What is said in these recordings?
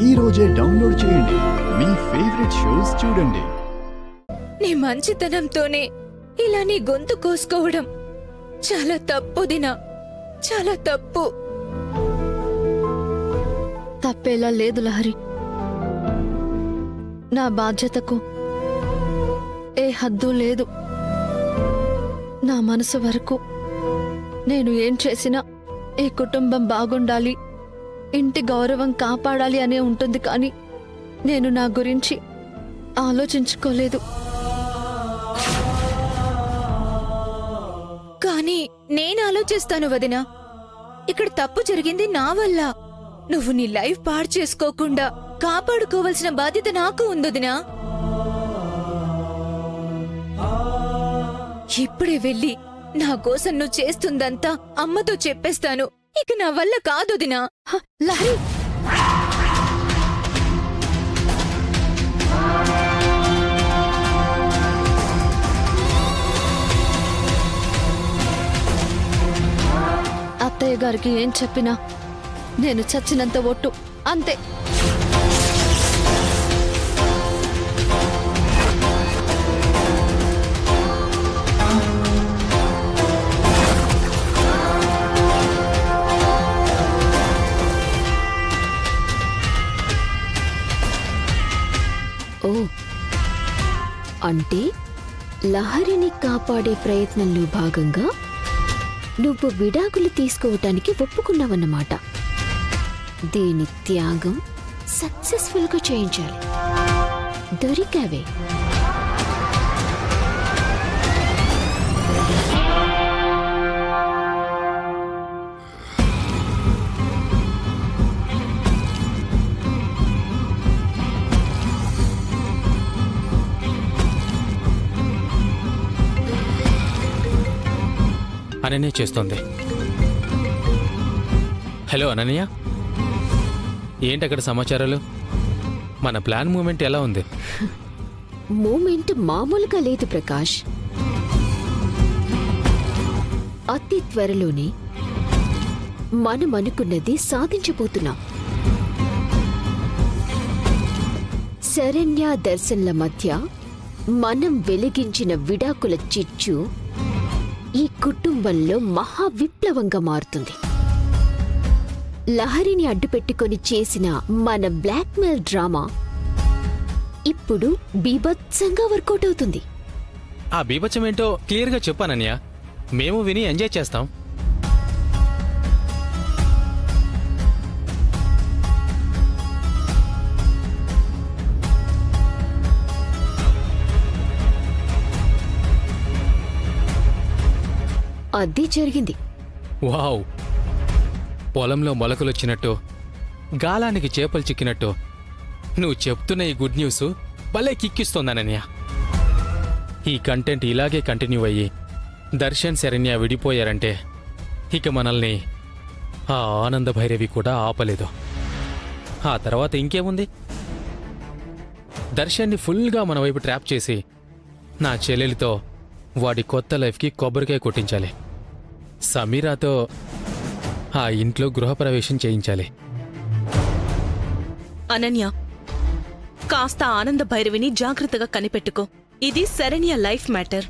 ఈ రోజే డౌన్లోడ్ చేయండి. మీ ఫేవరెట్ షోస్ చూడండి. నీ మంచితనంతోనే ఇలా నీ గొంతు కోసుకోవడం చాలా తప్పు దినా, చాలా తప్పు. తప్పేలా లేదు లహరి. నా బాధ్యతకు ఏ హద్దు లేదు. నా మనసు వరకు నేను ఏం చేసినా ఈ కుటుంబం బాగుండాలి, ఇంటి గౌరవం కాపాడాలి అనే ఉంటుంది. కానీ నేను నా గురించి ఆలోచించుకోలేదు. కానీ నేను ఆలోచిస్తాను వదినా. ఇక్కడ తప్పు జరిగింది నా వల్ల. నువ్వు నీ లైఫ్ పాడు చేసుకోకుండా కాపాడుకోవాల్సిన బాధ్యత నాకు ఉందొదినా. ఇప్పుడే వెళ్ళి నా కోసం నువ్వు చేస్తుందంతా అమ్మతో చెప్పేస్తాను. ఇక నా వల్ల కాదొదినా. లహరి, అత్తయ్య గారికి ఏం చెప్పినా నేను చచ్చినంత ఒట్టు, అంతే. ఓ, అంటే లహరిని కాపాడే ప్రయత్నంలో భాగంగా నువ్వు విడాకులు తీసుకోవటానికి ఒప్పుకున్నావన్నమాట. దీని త్యాగం సక్సెస్ఫుల్గా చేయించాలి. దొరికావే. అనన్య చేస్తోంది. హలో అనన్య, ఏంటి అక్కడ సమాచారాలు? మన ప్లాన్ మూమెంట్ ఎలా ఉంది? మూమెంట్ మామూలుగా లేదు ప్రకాష్. అతి త్వరలోనే మనం అనుకున్నది సాధించబోతున్నాం. శరణ్య దర్శన్ల మధ్య మనం వెలిగించిన విడాకుల చిచ్చు ఈ కుటుంబంలో మహా విప్లవంగా మారుతుంది. లహరిని అడ్డుపెట్టుకొని చేసిన మన బ్లాక్మెయిల్ డ్రామా ఇప్పుడు బీభత్సంగా వర్కౌట్ అవుతుంది. ఆ బీభత్సం ఏంటో క్లియర్గా చెప్పానన్య, మేము విని ఎంజాయ్ చేస్తాం. అది జరిగింది. వావ్, పొలంలో మొలకలొచ్చినట్టు, గాలానికి చేపలు చిక్కినట్టు నువ్వు చెప్తున్న ఈ గుడ్ న్యూస్ భలే కిక్కిస్తోందనన్య. ఈ కంటెంట్ ఇలాగే కంటిన్యూ అయ్యి దర్శన్ శరణ్య విడిపోయారంటే ఇక మనల్ని ఆ ఆనంద భైరవి కూడా ఆపలేదు. ఆ తర్వాత ఇంకేముంది? దర్శన్ని ఫుల్గా మన వైపు ట్రాప్ చేసి నా చెల్లెలితో వాడి కొత్త లైఫ్కి కొబ్బరికాయ కొట్టించాలి. సమీరాతో ఆ ఇంట్లో గృహప్రవేశం చేయించాలి. అనన్య, కాస్త ఆనంద భైరవిని జాగ్రత్తగా కనిపెట్టుకో. ఇది శరణ్య లైఫ్ మ్యాటర్.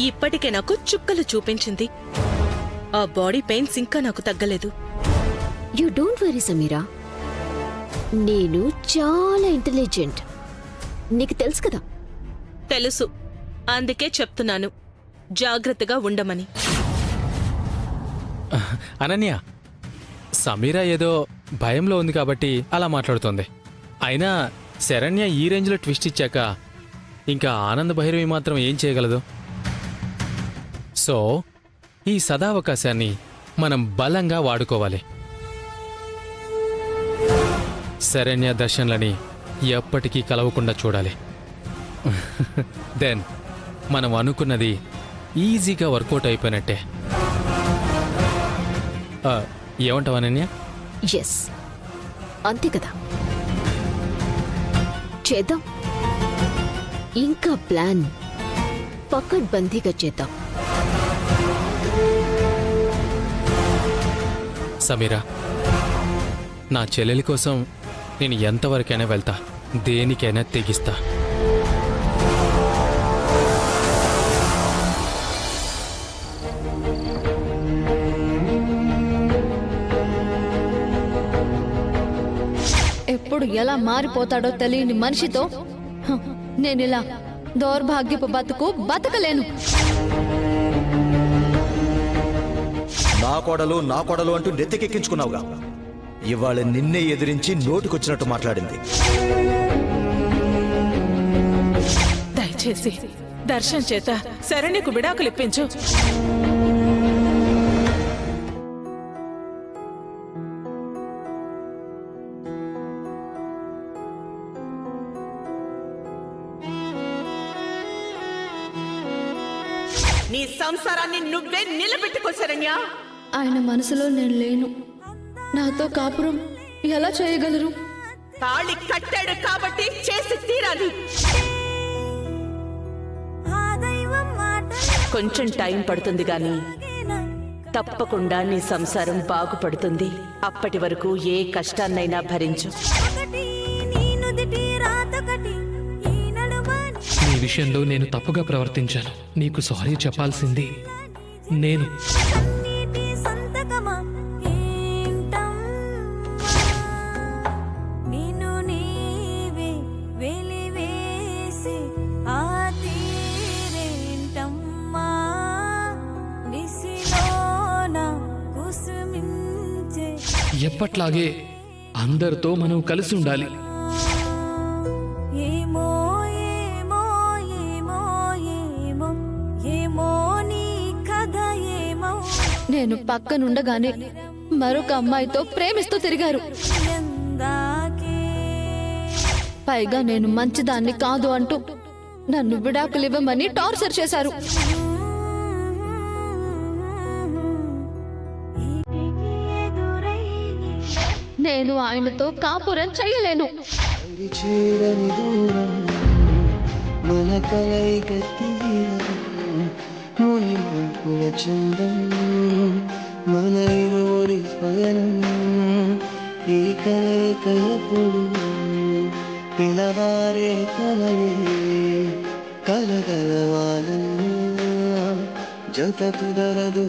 ఇప్పటికే నాకు చుక్కలు చూపించింది. ఆ బాడీ పెయిన్స్ ఇంకా నాకు తగ్గలేదు. యూ డోంట్ వరీ సమీరా, నేను చాలా ఇంటెలిజెంట్, నీకు తెలుసు కదా. తెలుసు, అందుకే చెప్తున్నాను జాగ్రత్తగా ఉండమని. అనన్య, సమీరా ఏదో భయంలో ఉంది కాబట్టి అలా మాట్లాడుతోంది. అయినా శరణ్య ఈ రేంజ్లో ట్విస్ట్ ఇచ్చాక ఇంకా ఆనంద భైరవి మాత్రం ఏం చేయగలదు? సో ఈ సదావకాశాన్ని మనం బలంగా వాడుకోవాలి. శరణ్య దర్శన్లని ఎప్పటికీ కలవకుండా చూడాలి. దెన్ మనం అనుకున్నది ఈజీగా వర్కౌట్ అయిపోయినట్టే. ఏమంటావు అనన్య? ఎస్, అంతే కదా. చేద్దాం. ఇంకా ప్లాన్ పకడ్బందీగా చేద్దాం. సమీరా, నా చెల్లెలి కోసం నేను ఎంతవరకైనా వెళ్తా, దేనికైనా తెగిస్తా. ఎప్పుడు ఎలా మారిపోతాడో తెలియని మనిషితో నేనిలా దౌర్భాగ్యపు బతుకు బతకలేను. నా కోడలు అంటూ నెత్తికెక్కించుకున్నావుగా, ఇవాళ నిన్నే ఎదిరించి నోటికొచ్చినట్టు మాట్లాడింది. దయచేసి దర్శన్ చేత శరణ్యకు విడాకులు ఇప్పించు. నీ సంసారాన్ని నువ్వే నిలబెట్టుకో శరణ్య. ఆయన మనసులో నేను లేను. నాతో కాపురం ఎలా చేయగలరు? తాళి కట్టాడు కాబట్టి చేసి తీరాలి. కొంచెం టైం పడుతుంది గాని తప్పకుండా నీ సంసారం బాగుపడుతుంది. అప్పటి వరకు ఏ కష్టాన్నైనా భరించు. నీ విషయంలో నేను తప్పుగా ప్రవర్తించాను. నీకు సారీ చెప్పాల్సింది నేను. ఎప్పట్లాగే అందరితో మనం కలిసి ఉండాలి. నేను పక్కనుండగానే మరొక అమ్మాయితో ప్రేమిస్తూ తిరిగారు. పైగా నేను మంచిదాన్ని కాదు అంటూ నన్ను విడాకులివ్వమని టార్చర్ చేశారు. నేను ఆయనతో కాపురం చేయలేను. పిలవారే కలయే కలగలవాల జత కుదరదు.